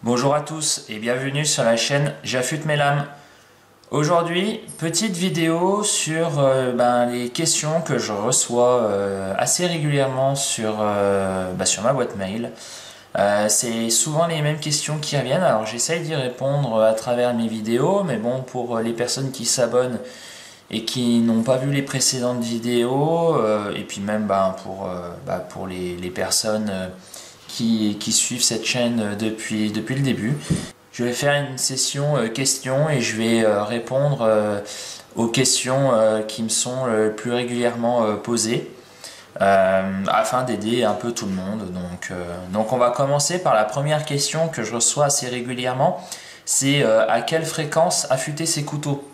Bonjour à tous et bienvenue sur la chaîne J'affûte mes lames. Aujourd'hui, petite vidéo sur les questions que je reçois assez régulièrement sur ma boîte mail. C'est souvent les mêmes questions qui reviennent, alors j'essaye d'y répondre à travers mes vidéos, mais bon, pour les personnes qui s'abonnent et qui n'ont pas vu les précédentes vidéos, et puis même pour les personnes qui suivent cette chaîne depuis le début. Je vais faire une session questions et je vais répondre aux questions qui me sont le plus régulièrement posées afin d'aider un peu tout le monde. Donc on va commencer par la première question que je reçois assez régulièrement. C'est à quelle fréquence affûter ses couteaux?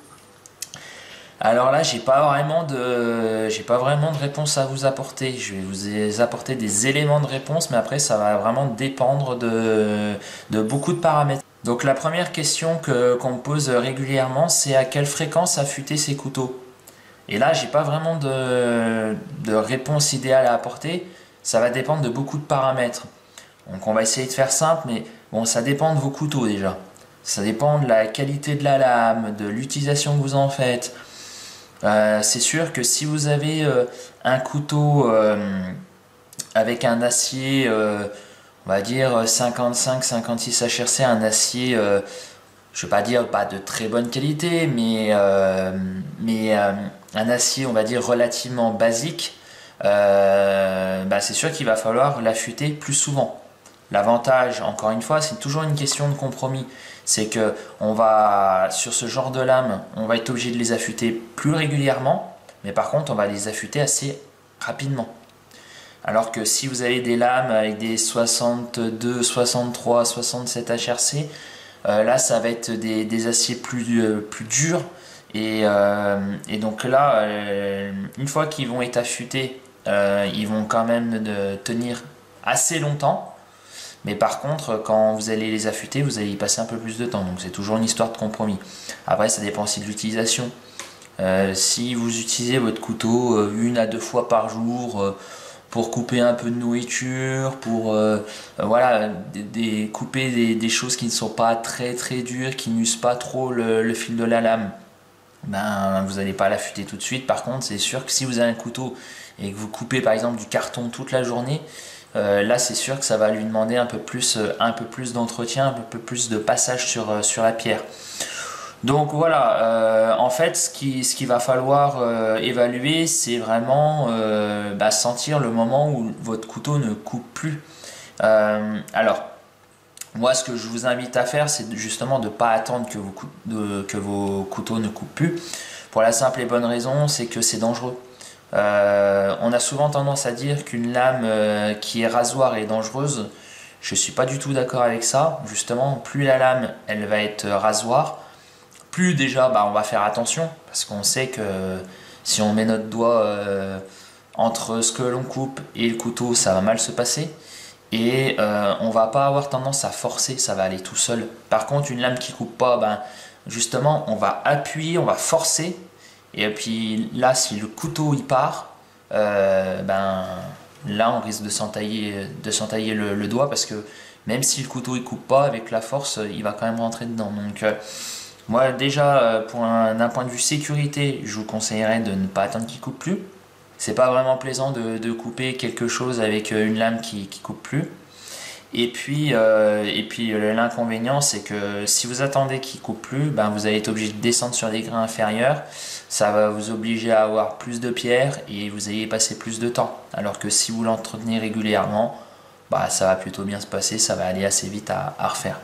Alors là, j'ai pas vraiment de réponse à vous apporter. Je vais vous apporter des éléments de réponse, mais après ça va vraiment dépendre de beaucoup de paramètres. Donc la première question qu'on me pose régulièrement, c'est à quelle fréquence affûter ses couteaux? Et là, j'ai pas vraiment de réponse idéale à apporter. Ça va dépendre de beaucoup de paramètres. Donc on va essayer de faire simple, mais bon, ça dépend de vos couteaux déjà. Ça dépend de la qualité de la lame, de l'utilisation que vous en faites. C'est sûr que si vous avez un couteau avec un acier, on va dire 55-56 HRC, un acier, je ne vais pas dire pas de très bonne qualité, mais un acier, on va dire, relativement basique, c'est sûr qu'il va falloir l'affûter plus souvent. L'avantage, encore une fois, c'est toujours une question de compromis. C'est que sur ce genre de lame, on va être obligé de les affûter plus régulièrement, mais par contre, on va les affûter assez rapidement. Alors que si vous avez des lames avec des 62, 63, 67 HRC, là, ça va être des aciers plus durs. Et donc là, une fois qu'ils vont être affûtés, ils vont quand même tenir assez longtemps. Mais par contre, quand vous allez les affûter, vous allez y passer un peu plus de temps. Donc c'est toujours une histoire de compromis. Après, ça dépend aussi de l'utilisation. Si vous utilisez votre couteau 1 à 2 fois par jour pour couper un peu de nourriture, pour couper des choses qui ne sont pas très très dures, qui n'usent pas trop le fil de la lame, vous n'allez pas l'affûter tout de suite. Par contre, c'est sûr que si vous avez un couteau et que vous coupez par exemple du carton toute la journée, là c'est sûr que ça va lui demander un peu plus d'entretien, un peu plus de passage sur la pierre. Donc voilà, en fait ce qu'il va falloir évaluer, c'est vraiment sentir le moment où votre couteau ne coupe plus. Alors moi ce que je vous invite à faire, c'est justement de ne pas attendre que vos couteaux ne coupent plus, pour la simple et bonne raison, c'est que c'est dangereux. On a souvent tendance à dire qu'une lame qui est rasoir est dangereuse. Je suis pas du tout d'accord avec ça. Justement, plus la lame elle va être rasoir, plus déjà on va faire attention, parce qu'on sait que si on met notre doigt entre ce que l'on coupe et le couteau, ça va mal se passer. Et on va pas avoir tendance à forcer, ça va aller tout seul. Par contre, une lame qui coupe pas, justement, on va appuyer, on va forcer. Et puis là, si le couteau il part, là on risque de s'entailler le doigt, parce que même si le couteau il coupe pas, avec la force, il va quand même rentrer dedans. Donc moi déjà, d'un point de vue sécurité, je vous conseillerais de ne pas attendre qu'il coupe plus. C'est pas vraiment plaisant de couper quelque chose avec une lame qui coupe plus. Et puis l'inconvénient, c'est que si vous attendez qu'il coupe plus, vous allez être obligé de descendre sur des grains inférieurs. Ça va vous obliger à avoir plus de pierres et vous allez y passer plus de temps. Alors que si vous l'entretenez régulièrement, ça va plutôt bien se passer, ça va aller assez vite à refaire.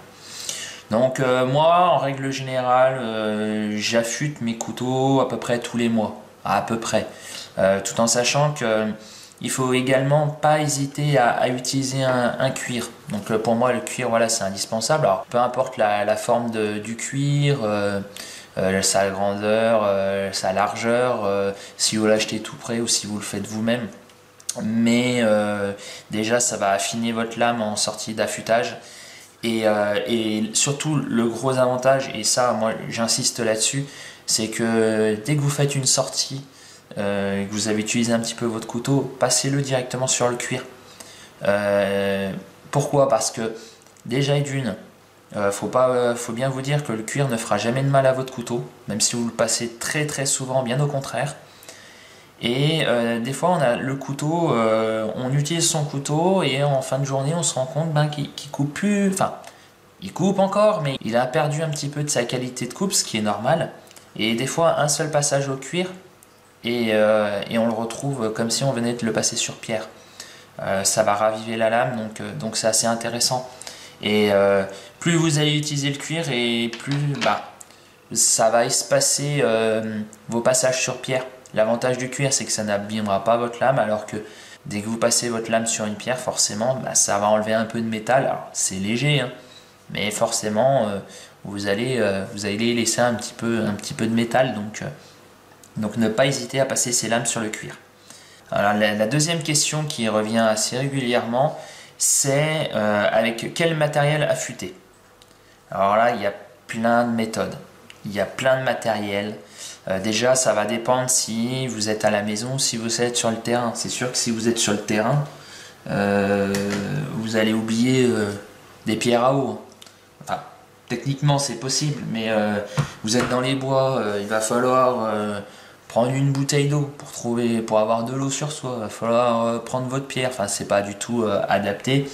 Donc moi, en règle générale, j'affûte mes couteaux à peu près tous les mois, à peu près. Tout en sachant que il faut également pas hésiter à utiliser un cuir. Donc pour moi, le cuir, voilà, c'est indispensable. Alors peu importe la forme du cuir, sa grandeur, sa largeur, si vous l'achetez tout prêt ou si vous le faites vous-même. Mais déjà, ça va affiner votre lame en sortie d'affûtage. Et surtout, le gros avantage, et ça, moi, j'insiste là-dessus, c'est que dès que vous faites une sortie, que vous avez utilisé un petit peu votre couteau, passez-le directement sur le cuir. Pourquoi? Parce que déjà et d'une, Faut bien vous dire que le cuir ne fera jamais de mal à votre couteau, même si vous le passez très très souvent, bien au contraire. Et des fois on a le couteau, on utilise son couteau et en fin de journée on se rend compte qu'il coupe plus, enfin il coupe encore mais il a perdu un petit peu de sa qualité de coupe, ce qui est normal. Et des fois un seul passage au cuir et on le retrouve comme si on venait de le passer sur pierre. Ça va raviver la lame, donc c'est assez intéressant. Et plus vous allez utiliser le cuir et plus ça va espacer vos passages sur pierre. L'avantage du cuir, c'est que ça n'abîmera pas votre lame, alors que dès que vous passez votre lame sur une pierre, forcément, ça va enlever un peu de métal. Alors, c'est léger, hein, mais forcément, vous allez laisser un petit peu de métal. Donc ne pas hésiter à passer ces lames sur le cuir. Alors, la deuxième question qui revient assez régulièrement, c'est avec quel matériel affûter. Alors là, il y a plein de méthodes, il y a plein de matériel. Déjà, ça va dépendre si vous êtes à la maison ou si vous êtes sur le terrain. C'est sûr que si vous êtes sur le terrain, vous allez oublier des pierres à eau. Enfin, techniquement, c'est possible, mais vous êtes dans les bois, il va falloir prendre une bouteille d'eau pour avoir de l'eau sur soi. Il va falloir prendre votre pierre. Enfin, c'est pas du tout adapté.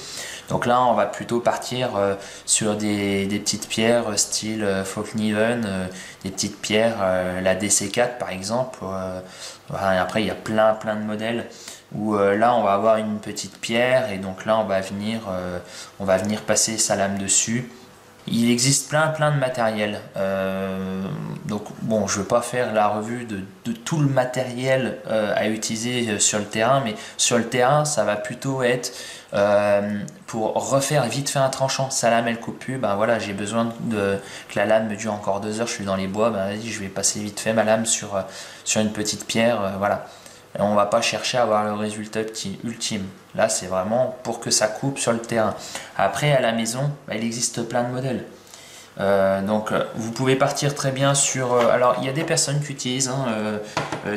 Donc là, on va plutôt partir sur des petites pierres style Folkniven, des petites pierres, la DC4 par exemple. Après, il y a plein de modèles où là, on va avoir une petite pierre et donc là, on va venir passer sa lame dessus. Il existe plein de matériel. Donc bon, je ne veux pas faire la revue de tout le matériel à utiliser sur le terrain, mais sur le terrain, ça va plutôt être pour refaire vite fait un tranchant. Sa lame elle coupe plus, ben voilà, j'ai besoin que la lame me dure encore 2 heures, je suis dans les bois, ben vas-y, je vais passer vite fait ma lame sur une petite pierre, voilà. Et on va pas chercher à avoir le résultat ultime. Là, c'est vraiment pour que ça coupe sur le terrain. Après, à la maison, il existe plein de modèles. Donc, vous pouvez partir très bien sur... alors, il y a des personnes qui utilisent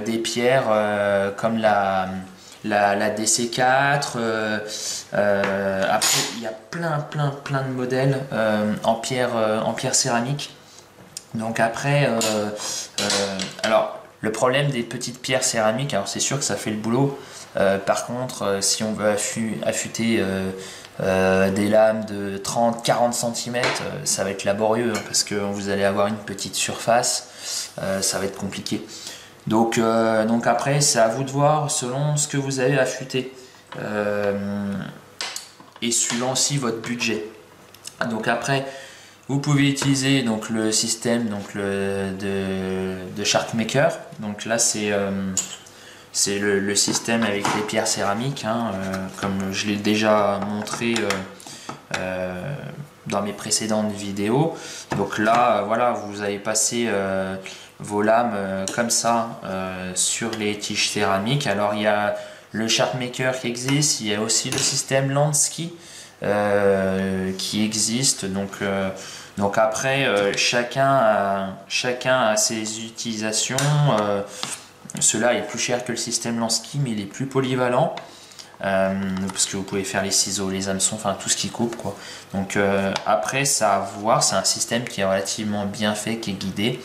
des pierres comme la DC4. Après, il y a plein de modèles en pierre céramique. Donc après, alors... Le problème des petites pierres céramiques, alors c'est sûr que ça fait le boulot. Par contre, si on veut affûter des lames de 30-40 cm, ça va être laborieux parce que vous allez avoir une petite surface, ça va être compliqué. Donc après, c'est à vous de voir selon ce que vous avez affûté et suivant aussi votre budget. Donc après, vous pouvez utiliser donc le système de Sharkmaker. Donc là c'est le système avec les pierres céramiques, hein, comme je l'ai déjà montré dans mes précédentes vidéos. Donc là voilà, vous allez passer vos lames comme ça sur les tiges céramiques. Alors il y a le Sharkmaker qui existe, il y a aussi le système Lansky qui existe. Donc après, chacun a ses utilisations. Celui-là est plus cher que le système Lansky, mais il est plus polyvalent. Parce que vous pouvez faire les ciseaux, les hameçons, enfin tout ce qui coupe, quoi. Donc après, ça à voir, c'est un système qui est relativement bien fait, qui est guidé.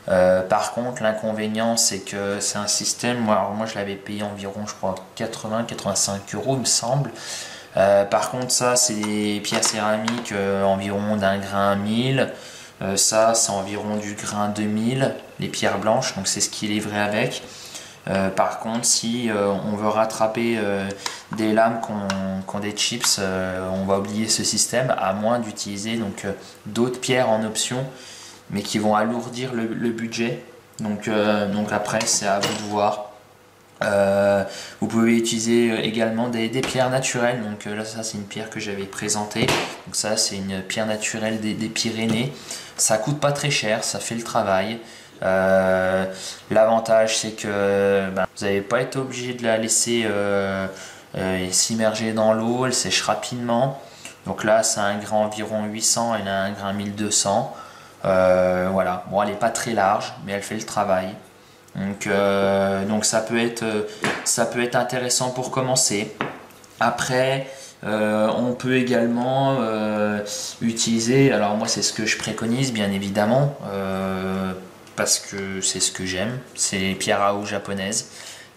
Par contre, l'inconvénient, c'est que c'est un système, moi je l'avais payé environ, je crois, 80-85 €, il me semble. Par contre, ça, c'est des pierres céramiques environ d'un grain 1000. Ça, c'est environ du grain 2000, les pierres blanches, donc c'est ce qui est livré avec. Par contre, si on veut rattraper des lames qui ont des chips, on va oublier ce système, à moins d'utiliser d'autres pierres en option, mais qui vont alourdir le budget. Donc après, c'est à vous de voir. Vous pouvez utiliser également des pierres naturelles. Donc là, ça c'est une pierre que j'avais présentée. Donc ça c'est une pierre naturelle des Pyrénées. Ça coûte pas très cher, ça fait le travail. L'avantage c'est que vous n'allez pas être obligé de la laisser s'immerger dans l'eau, elle sèche rapidement. Donc là c'est un grain environ 800, elle a un grain 1200. Voilà, bon elle n'est pas très large, mais elle fait le travail. Donc ça peut être intéressant pour commencer. Après, On peut également utiliser, alors moi c'est ce que je préconise bien évidemment, parce que c'est ce que j'aime, c'est les pierres à eau japonaises.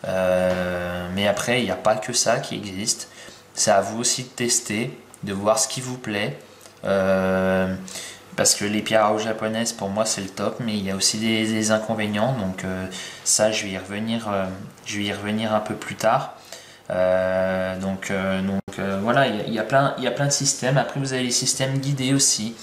Mais après il n'y a pas que ça qui existe, c'est à vous aussi de tester, de voir ce qui vous plaît. Parce que les pierres à eau japonaises pour moi c'est le top, mais il y a aussi des inconvénients, donc ça je vais y revenir un peu plus tard. Voilà, il y a plein de systèmes. Après vous avez les systèmes guidés aussi.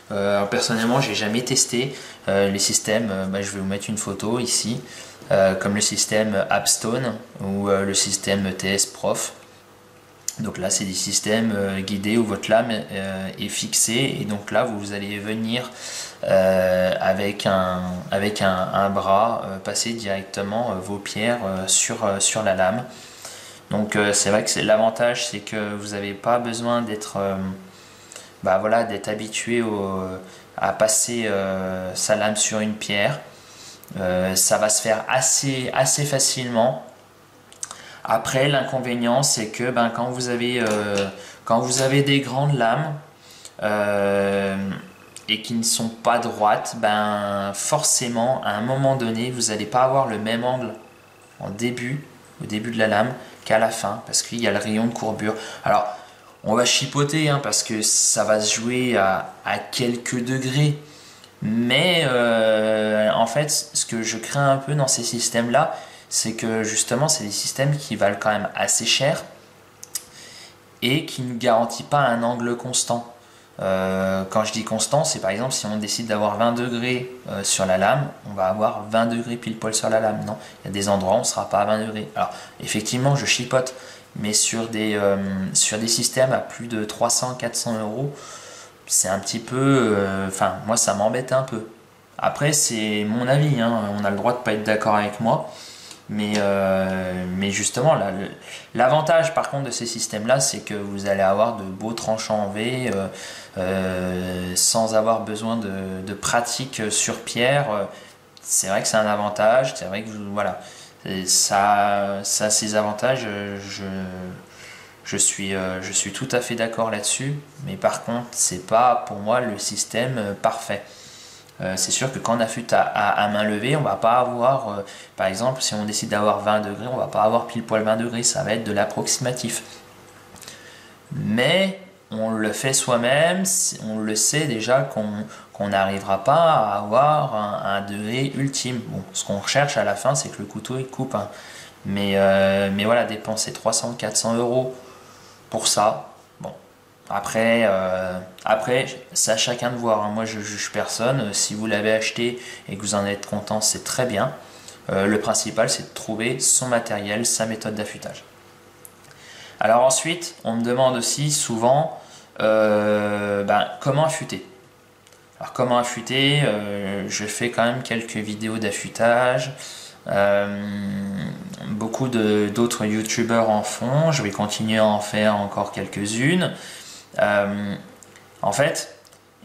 Alors, personnellement j'ai jamais testé les systèmes, je vais vous mettre une photo ici, comme le système Appstone ou le système TS Prof. Donc là c'est des systèmes guidés où votre lame est fixée, et donc là vous allez venir avec un bras passer directement vos pierres sur la lame. Donc c'est vrai que l'avantage c'est que vous n'avez pas besoin d'être d'être habitué à passer sa lame sur une pierre. Ça va se faire assez facilement. Après l'inconvénient c'est que quand vous avez des grandes lames et qui ne sont pas droites, forcément à un moment donné vous n'allez pas avoir le même angle au début de la lame qu'à la fin, parce qu'il y a le rayon de courbure. Alors on va chipoter parce que ça va se jouer à quelques degrés, mais en fait ce que je crains un peu dans ces systèmes là, c'est que justement c'est des systèmes qui valent quand même assez cher et qui ne garantissent pas un angle constant. Quand je dis constant, c'est par exemple si on décide d'avoir 20 degrés sur la lame, on va avoir 20 degrés pile poil sur la lame. Non, il y a des endroits où on ne sera pas à 20 degrés. Alors effectivement je chipote, mais sur des systèmes à plus de 300-400 euros, c'est un petit peu... moi ça m'embête un peu. Après c'est mon avis, on a le droit de ne pas être d'accord avec moi. Mais justement, l'avantage par contre de ces systèmes-là, c'est que vous allez avoir de beaux tranchants en V sans avoir besoin de pratique sur pierre. C'est vrai que c'est un avantage, c'est vrai que voilà, ça a ses avantages, je suis tout à fait d'accord là-dessus, mais par contre, c'est pas pour moi le système parfait. C'est sûr que quand on affûte à main levée, on va pas avoir, par exemple, si on décide d'avoir 20 degrés, on va pas avoir pile poil 20 degrés, ça va être de l'approximatif. Mais on le fait soi-même, on le sait déjà qu'on n'arrivera pas à avoir un degré ultime. Bon, ce qu'on recherche à la fin, c'est que le couteau il coupe. Mais voilà, dépenser 300-400 euros pour ça, bon. Après, c'est à chacun de voir. Moi, je juge personne. Si vous l'avez acheté et que vous en êtes content, c'est très bien. Le principal, c'est de trouver son matériel, sa méthode d'affûtage. Alors ensuite, on me demande aussi souvent comment affûter. Alors comment affûter, je fais quand même quelques vidéos d'affûtage. Beaucoup d'autres youtubeurs en font. Je vais continuer à en faire encore quelques-unes. En fait,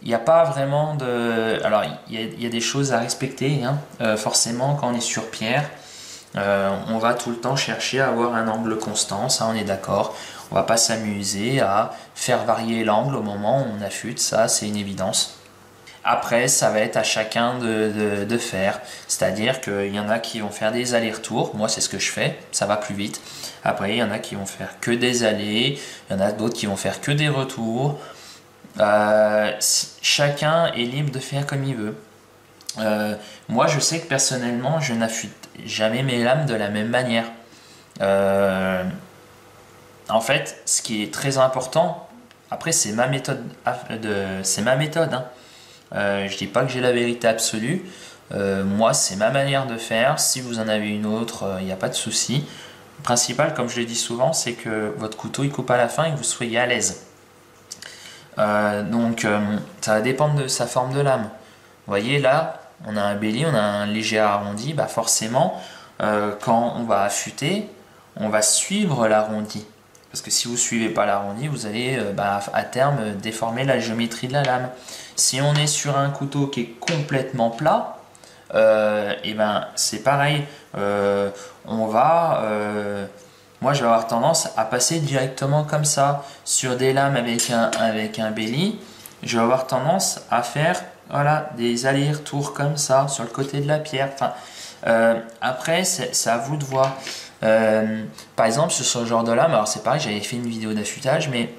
il n'y a pas vraiment de... Alors, il y a des choses à respecter. Forcément, quand on est sur pierre, on va tout le temps chercher à avoir un angle constant, ça on est d'accord. On va pas s'amuser à faire varier l'angle au moment où on affûte, ça c'est une évidence. Après, ça va être à chacun de faire. C'est-à-dire qu'il y en a qui vont faire des allers-retours. Moi, c'est ce que je fais. Ça va plus vite. Après, il y en a qui vont faire que des allers. Il y en a d'autres qui vont faire que des retours. Chacun est libre de faire comme il veut. Moi, je sais que personnellement, je n'affûte jamais mes lames de la même manière. En fait, ce qui est très important, après, c'est ma méthode. Je dis pas que j'ai la vérité absolue. Moi, c'est ma manière de faire. Si vous en avez une autre, il n'y a pas de souci. Le principal, comme je le dis souvent, c'est que votre couteau il coupe à la fin et que vous soyez à l'aise. Ça va dépendre de sa forme de lame. Vous voyez là, on a un belly, on a un léger arrondi. Forcément, quand on va affûter, on va suivre l'arrondi. Parce que si vous ne suivez pas l'arrondi, vous allez à terme déformer la géométrie de la lame. Si on est sur un couteau qui est complètement plat, c'est pareil. On va moi je vais avoir tendance à passer directement comme ça sur des lames avec un belly. Je vais avoir tendance à faire voilà, des allers-retours comme ça sur le côté de la pierre. Enfin, après, c'est à vous de voir. Par exemple, sur ce genre de lame, alors c'est pareil, j'avais fait une vidéo d'affûtage, mais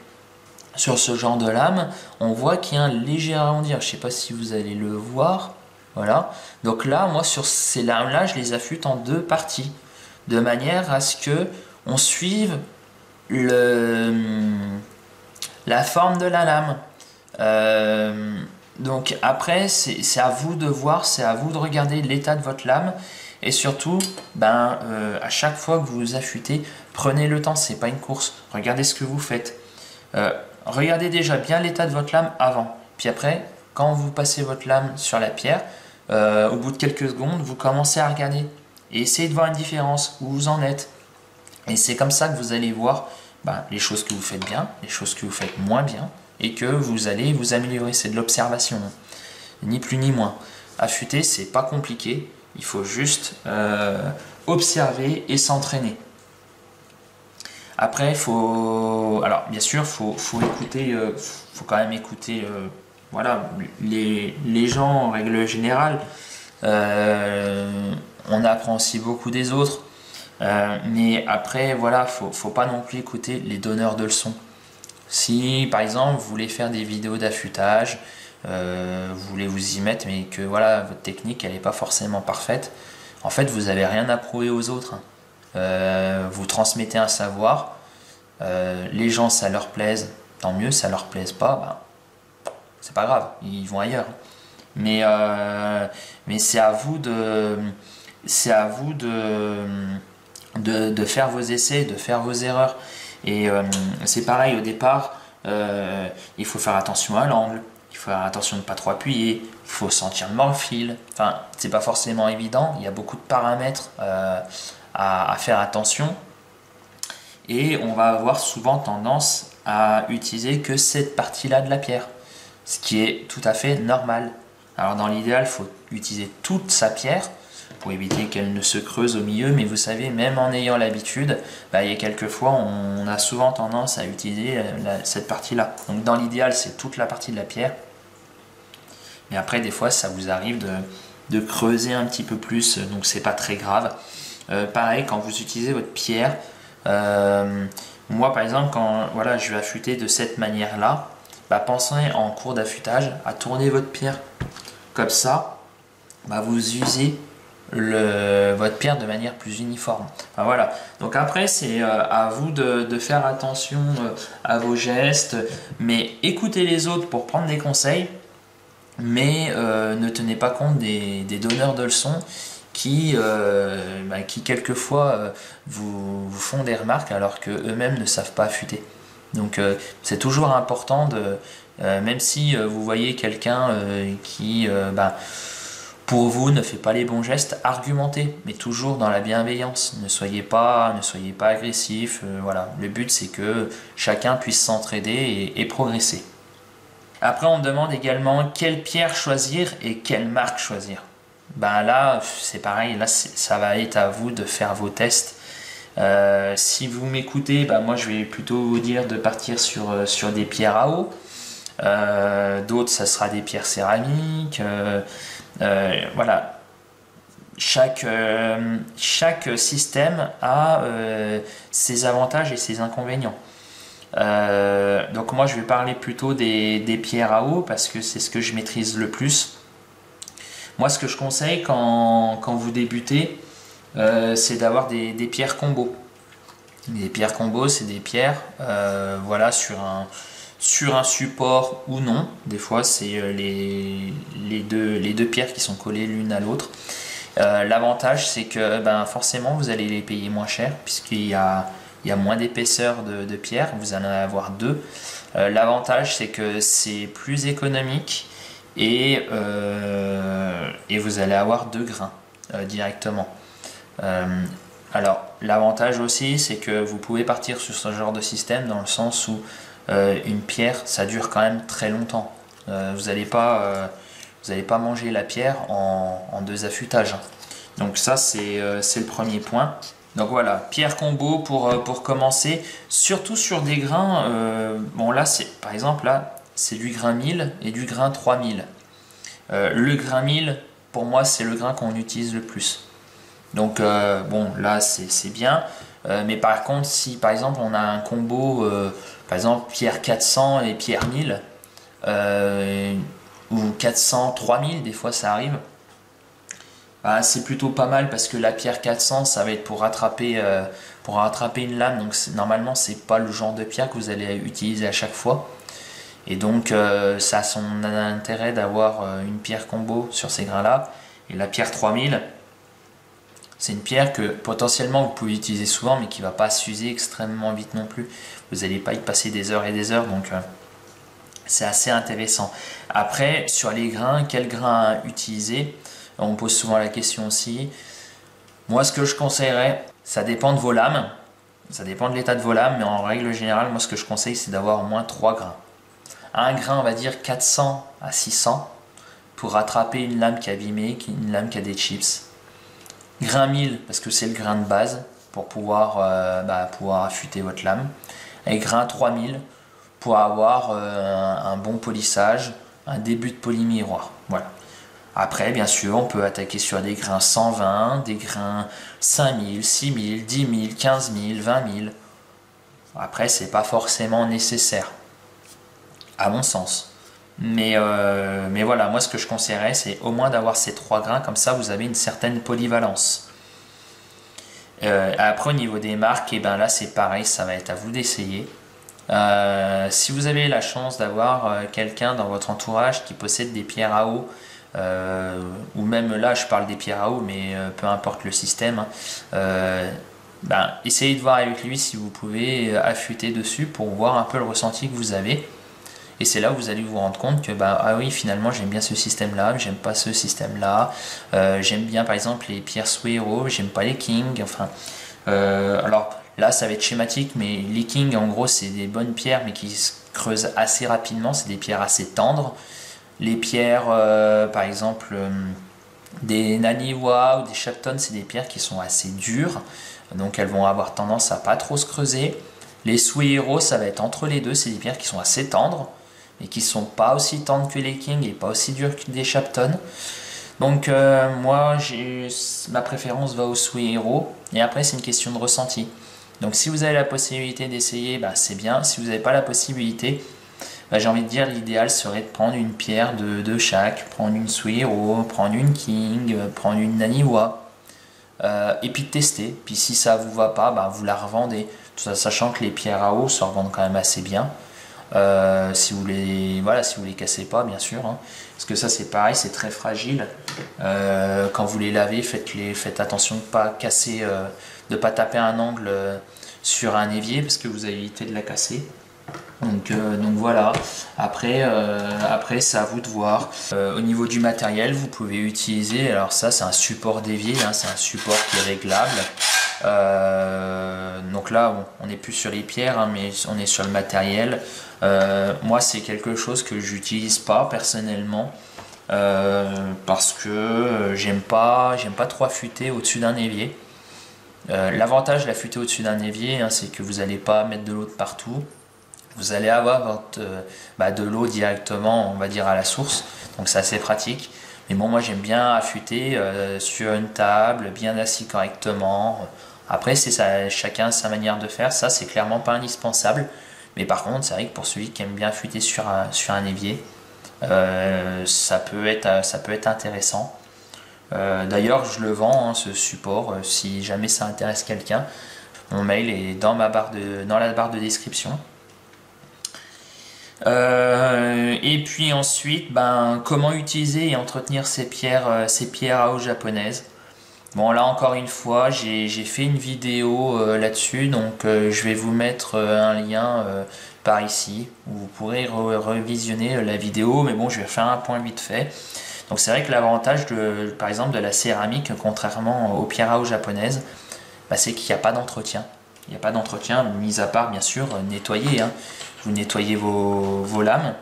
sur ce genre de lame, on voit qu'il y a un léger arrondir. Je ne sais pas si vous allez le voir. Voilà. Donc là, moi, sur ces lames-là, je les affûte en deux parties, de manière à ce que on suive la forme de la lame. Donc après, c'est à vous de voir, c'est à vous de regarder l'état de votre lame. Et surtout, à chaque fois que vous affûtez, prenez le temps, c'est pas une course. Regardez ce que vous faites. Regardez déjà bien l'état de votre lame avant. Puis après, quand vous passez votre lame sur la pierre, au bout de quelques secondes, vous commencez à regarder. Et essayez de voir une différence, où vous en êtes. Et c'est comme ça que vous allez voir les choses que vous faites bien, les choses que vous faites moins bien, et que vous allez vous améliorer. C'est de l'observation, ni plus ni moins. Affûter, c'est pas compliqué. Il faut juste observer et s'entraîner. Après, alors bien sûr, faut écouter, faut quand même écouter, voilà, les gens en règle générale. On apprend aussi beaucoup des autres, mais après, voilà, faut pas non plus écouter les donneurs de leçons. Si par exemple vous voulez faire des vidéos d'affûtage, vous voulez vous y mettre, mais que voilà, votre technique elle n'est pas forcément parfaite, en fait vous n'avez rien à prouver aux autres. Vous transmettez un savoir, les gens ça leur plaise, tant mieux, ça leur plaise pas, c'est pas grave, ils vont ailleurs. Mais c'est à vous de faire vos essais, de faire vos erreurs. Et c'est pareil au départ, il faut faire attention à l'angle, il faut faire attention de ne pas trop appuyer, il faut sentir le fil. Enfin, c'est pas forcément évident, il y a beaucoup de paramètres à faire attention. Et on va avoir souvent tendance à utiliser que cette partie-là de la pierre, ce qui est tout à fait normal. Alors dans l'idéal, il faut utiliser toute sa pierre pour éviter qu'elle ne se creuse au milieu, mais vous savez, même en ayant l'habitude, il y a quelques fois, on a souvent tendance à utiliser cette partie-là. Donc dans l'idéal, c'est toute la partie de la pierre. Mais après, des fois, ça vous arrive de creuser un petit peu plus, donc c'est pas très grave. Pareil, quand vous utilisez votre pierre, moi par exemple, quand voilà, je vais affûter de cette manière-là, pensez en cours d'affûtage à tourner votre pierre comme ça, vous usez votre pierre de manière plus uniforme. Voilà. Donc après, c'est à vous de faire attention à vos gestes, mais écoutez les autres pour prendre des conseils, mais ne tenez pas compte des donneurs de leçons qui quelquefois vous font des remarques alors qu'eux-mêmes ne savent pas affûter. Donc c'est toujours important même si vous voyez quelqu'un qui pour vous ne fait pas les bons gestes, argumentez, mais toujours dans la bienveillance. Ne soyez pas agressif. Voilà. Le but c'est que chacun puisse s'entraider et progresser. Après on me demande également quelle pierre choisir et quelle marque choisir. Là c'est pareil, là ça va être à vous de faire vos tests. Si vous m'écoutez, moi je vais plutôt vous dire de partir sur des pierres à eau. D'autres ça sera des pierres céramiques. Voilà. Chaque système a ses avantages et ses inconvénients. Donc moi je vais parler plutôt des pierres à eau parce que c'est ce que je maîtrise le plus. Moi ce que je conseille quand vous débutez, c'est d'avoir des pierres combo. Les pierres combo, c'est des pierres voilà, sur un support ou non. Des fois c'est les deux pierres qui sont collées l'une à l'autre. L'avantage c'est que forcément vous allez les payer moins cher puisqu'il y a moins d'épaisseur de pierre, vous en allez avoir deux. L'avantage c'est que c'est plus économique et vous allez avoir deux grains directement. Alors l'avantage aussi c'est que vous pouvez partir sur ce genre de système dans le sens où une pierre ça dure quand même très longtemps. Vous n'allez pas manger la pierre en deux affûtages. Donc ça c'est le premier point. Donc voilà, pierre combo pour commencer, surtout sur des grains, bon là c'est par exemple là c'est du grain 1000 et du grain 3000. Le grain 1000 pour moi c'est le grain qu'on utilise le plus. Donc bon là c'est bien, mais par contre si par exemple on a un combo, par exemple pierre 400 et pierre 1000, ou 400 3000 des fois ça arrive. Bah, c'est plutôt pas mal parce que la pierre 400 ça va être pour rattraper une lame, donc normalement c'est pas le genre de pierre que vous allez utiliser à chaque fois, et donc ça a son intérêt d'avoir une pierre combo sur ces grains là. Et la pierre 3000 c'est une pierre que potentiellement vous pouvez utiliser souvent mais qui va pas s'user extrêmement vite non plus, vous n'allez pas y passer des heures et des heures, donc c'est assez intéressant. Après sur les grains, quel grain utiliser? On me pose souvent la question aussi. Moi, ce que je conseillerais, ça dépend de vos lames, ça dépend de l'état de vos lames, mais en règle générale, moi, ce que je conseille, c'est d'avoir au moins 3 grains. Un grain, on va dire 400 à 600 pour rattraper une lame qui est abîmée, une lame qui a des chips. Grain 1000, parce que c'est le grain de base pour pouvoir affûter votre lame. Et grain 3000 pour avoir un bon polissage, un début de polymiroir. Voilà. Après, bien sûr, on peut attaquer sur des grains 120, des grains 5000, 6000, 10 000, 15 000, 20 000. Après, c'est pas forcément nécessaire, à mon sens. Mais voilà, moi ce que je conseillerais, c'est au moins d'avoir ces 3 grains, comme ça vous avez une certaine polyvalence. Après, au niveau des marques, et ben là c'est pareil, ça va être à vous d'essayer. Si vous avez la chance d'avoir quelqu'un dans votre entourage qui possède des pierres à eau, ou même là je parle des pierres à eau, mais peu importe le système, essayez de voir avec lui si vous pouvez affûter dessus pour voir un peu le ressenti que vous avez, et c'est là où vous allez vous rendre compte que ah oui, finalement j'aime bien ce système là, j'aime pas ce système là, j'aime bien par exemple les pierres Suero, j'aime pas les King, enfin alors là ça va être schématique, mais les King en gros c'est des bonnes pierres mais qui se creusent assez rapidement, c'est des pierres assez tendres. Les pierres, par exemple, des Naniwa ou des Shapton, c'est des pierres qui sont assez dures, donc elles vont avoir tendance à pas trop se creuser. Les Suero, ça va être entre les deux, c'est des pierres qui sont assez tendres, mais qui sont pas aussi tendres que les King et pas aussi dures que des Shapton. Donc moi, ma préférence va aux Suero, et après c'est une question de ressenti. Donc si vous avez la possibilité d'essayer, c'est bien. Si vous n'avez pas la possibilité, j'ai envie de dire l'idéal serait de prendre une pierre de chaque, prendre une Suero, prendre une King, prendre une Naniwa, et puis de tester. Puis si ça vous va pas, vous la revendez, tout ça, sachant que les pierres à eau se revendent quand même assez bien. Si vous les cassez pas, bien sûr, hein, parce que ça c'est pareil, c'est très fragile. Quand vous les lavez, faites attention de pas casser, de pas taper un angle sur un évier, parce que vous allez éviter de la casser. Donc voilà, après c'est à vous de voir. Au niveau du matériel, vous pouvez utiliser, alors ça c'est un support d'évier, hein, c'est un support qui est réglable. Donc là on n'est plus sur les pierres, hein, mais on est sur le matériel. Moi c'est quelque chose que j'utilise pas personnellement, parce que j'aime pas trop affûter au-dessus d'un évier. L'avantage d'affûter au-dessus d'un évier, hein, c'est que vous n'allez pas mettre de l'eau de partout. Vous allez avoir de l'eau directement, on va dire, à la source, donc c'est assez pratique. Mais bon, moi j'aime bien affûter sur une table, bien assis correctement. Après, c'est ça, chacun sa manière de faire, ça c'est clairement pas indispensable. Mais par contre, c'est vrai que pour celui qui aime bien affûter sur un évier, ça peut être intéressant. D'ailleurs, je le vends, hein, ce support, si jamais ça intéresse quelqu'un. Mon mail est dans la barre de description. Et puis ensuite, comment utiliser et entretenir ces pierres à eau japonaises. Bon, là encore une fois, j'ai fait une vidéo là-dessus, donc je vais vous mettre un lien par ici où vous pourrez revisionner la vidéo, mais bon, je vais faire un point vite fait. Donc c'est vrai que l'avantage par exemple de la céramique, contrairement aux pierres à eau japonaises, c'est qu'il n'y a pas d'entretien. Il n'y a pas d'entretien, mis à part bien sûr nettoyer, hein. Vous nettoyez vos lames.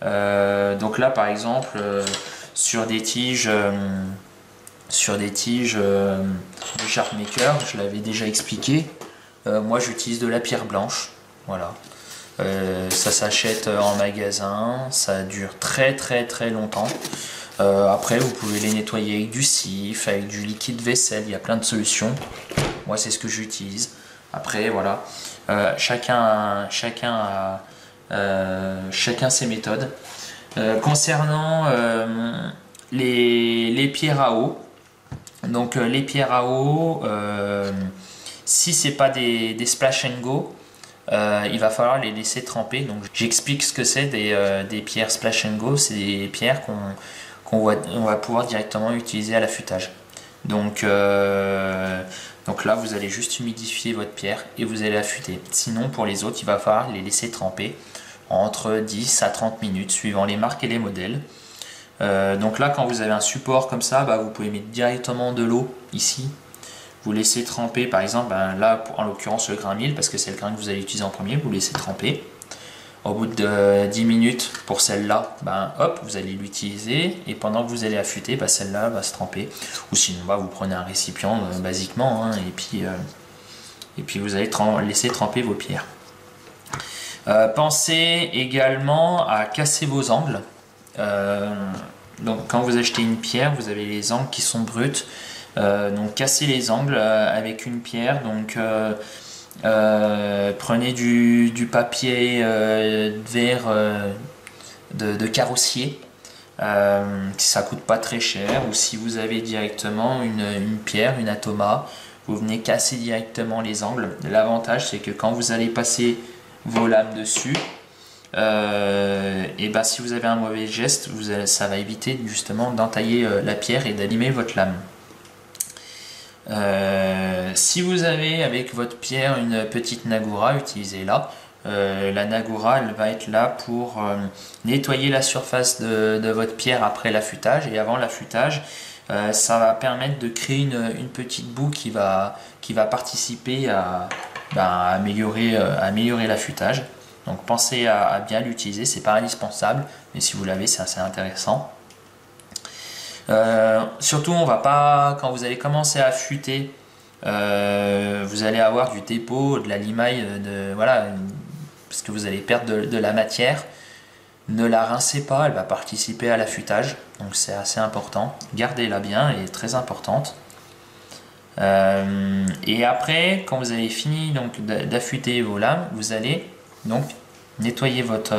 Donc là par exemple sur des tiges sur des tiges de Sharpmaker, je l'avais déjà expliqué. Moi j'utilise de la pierre blanche, voilà. Ça s'achète en magasin, ça dure très longtemps. Après vous pouvez les nettoyer avec du cif, avec du liquide vaisselle, il y a plein de solutions. Moi c'est ce que j'utilise. Après voilà, chacun ses méthodes. Concernant les pierres à eau, donc les pierres à eau, si c'est pas des splash and go, il va falloir les laisser tremper. Donc j'explique ce que c'est des pierres splash and go. C'est des pierres on va pouvoir directement utiliser à l'affûtage. Donc là vous allez juste humidifier votre pierre et vous allez affûter. Sinon pour les autres il va falloir les laisser tremper entre 10 à 30 minutes suivant les marques et les modèles. Donc là quand vous avez un support comme ça, vous pouvez mettre directement de l'eau ici. Vous laissez tremper par exemple, là en l'occurrence le grain 1000 parce que c'est le grain que vous allez utiliser en premier, vous laissez tremper. Au bout de 10 minutes pour celle-là, hop, vous allez l'utiliser et pendant que vous allez affûter, celle-là va se tremper. Ou sinon vous prenez un récipient basiquement hein, et puis vous allez laisser tremper vos pierres. Pensez également à casser vos angles. Donc quand vous achetez une pierre, vous avez les angles qui sont bruts. Donc cassez les angles avec une pierre. Donc prenez du papier vert de carrossier. Ça coûte pas très cher. Ou si vous avez directement une pierre, une atoma, vous venez casser directement les angles. L'avantage c'est que quand vous allez passer vos lames dessus, si vous avez un mauvais geste, ça va éviter justement d'entailler la pierre et d'abîmer votre lame. Si vous avez avec votre pierre une petite nagura, utilisez-la. La nagura elle va être là pour nettoyer la surface de votre pierre après l'affûtage, et avant l'affûtage ça va permettre de créer une petite boue qui va participer à améliorer l'affûtage. Donc pensez à bien l'utiliser, c'est pas indispensable, mais si vous l'avez c'est assez intéressant. Surtout quand vous allez commencer à affûter, vous allez avoir du dépôt, de la limaille, parce que vous allez perdre de la matière. Ne la rincez pas, elle va participer à l'affûtage, donc c'est assez important. Gardez-la bien, elle est très importante. Et après, quand vous avez fini d'affûter vos lames, vous allez donc nettoyer votre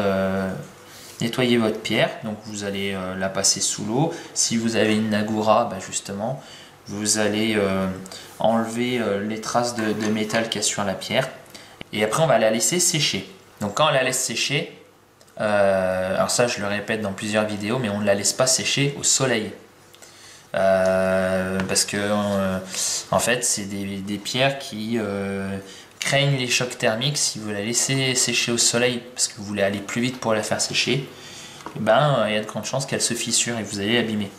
pierre. Donc vous allez la passer sous l'eau. Si vous avez une nagura, justement, vous allez enlever les traces de métal qu'il y a sur la pierre. Et après, on va la laisser sécher. Donc quand on la laisse sécher, alors ça je le répète dans plusieurs vidéos, mais on ne la laisse pas sécher au soleil. Parce que en fait c'est des pierres qui craignent les chocs thermiques. Si vous la laissez sécher au soleil parce que vous voulez aller plus vite pour la faire sécher, il y a de grandes chances qu'elle se fissure et vous allez l'abîmer.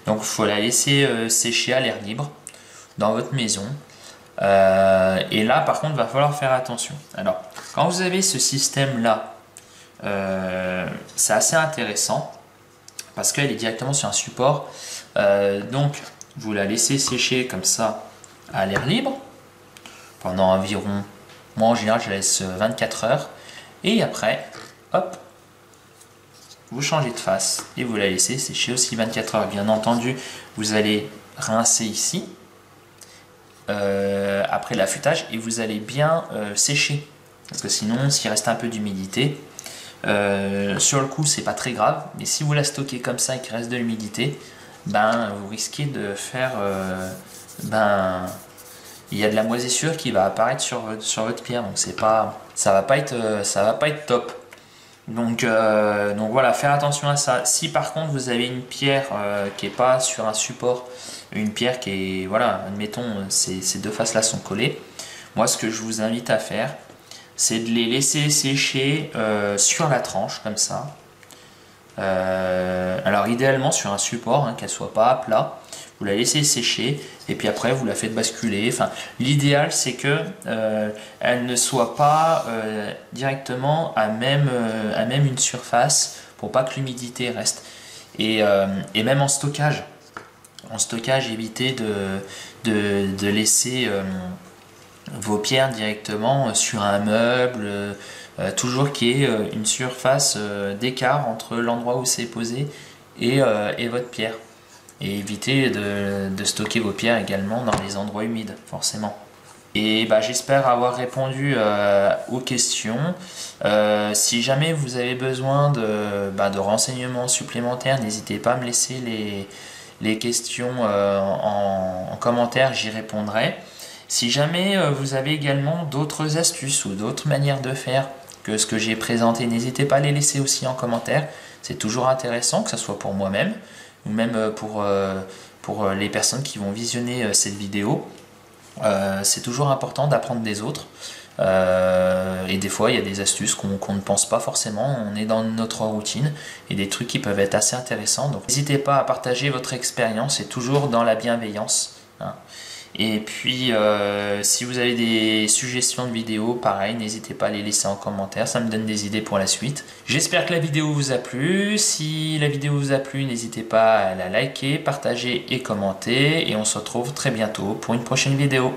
Donc il faut la laisser sécher à l'air libre dans votre maison. Et là par contre il va falloir faire attention. Alors quand vous avez ce système là, c'est assez intéressant parce qu'elle est directement sur un support. Donc vous la laissez sécher comme ça à l'air libre pendant environ, moi en général je la laisse 24 heures, et après hop, vous changez de face et vous la laissez sécher aussi 24 heures. Bien entendu vous allez rincer ici après l'affûtage et vous allez bien sécher, parce que sinon s'il reste un peu d'humidité, sur le coup c'est pas très grave, mais si vous la stockez comme ça et qu'il reste de l'humidité, vous risquez de faire il y a de la moisissure qui va apparaître sur votre pierre, donc ça va pas être top. Donc voilà, faire attention à ça. Si par contre vous avez une pierre qui est pas sur un support, une pierre qui est, admettons ces deux faces là sont collées, moi ce que je vous invite à faire, c'est de les laisser sécher sur la tranche comme ça. Alors idéalement sur un support, qu'elle soit pas à plat, vous la laissez sécher et puis après vous la faites basculer. L'idéal c'est que elle ne soit pas directement à même une surface pour pas que l'humidité reste. Et même en stockage, En stockage, évitez de laisser vos pierres directement sur un meuble, toujours qu'il y ait une surface d'écart entre l'endroit où c'est posé et votre pierre. Et évitez de stocker vos pierres également dans les endroits humides, forcément. Et bah, j'espère avoir répondu aux questions. Si jamais vous avez besoin de renseignements supplémentaires, n'hésitez pas à me laisser les questions en commentaire, j'y répondrai. Si jamais vous avez également d'autres astuces ou d'autres manières de faire que ce que j'ai présenté, n'hésitez pas à les laisser aussi en commentaire. C'est toujours intéressant, que ce soit pour moi-même ou même pour les personnes qui vont visionner cette vidéo. C'est toujours important d'apprendre des autres. Et des fois, il y a des astuces qu'on ne pense pas forcément. On est dans notre routine et des trucs qui peuvent être assez intéressants. Donc, n'hésitez pas à partager votre expérience et toujours dans la bienveillance. Hein. Et puis, si vous avez des suggestions de vidéos, pareil, n'hésitez pas à les laisser en commentaire, ça me donne des idées pour la suite. J'espère que la vidéo vous a plu. Si la vidéo vous a plu, n'hésitez pas à la liker, partager et commenter. Et on se retrouve très bientôt pour une prochaine vidéo.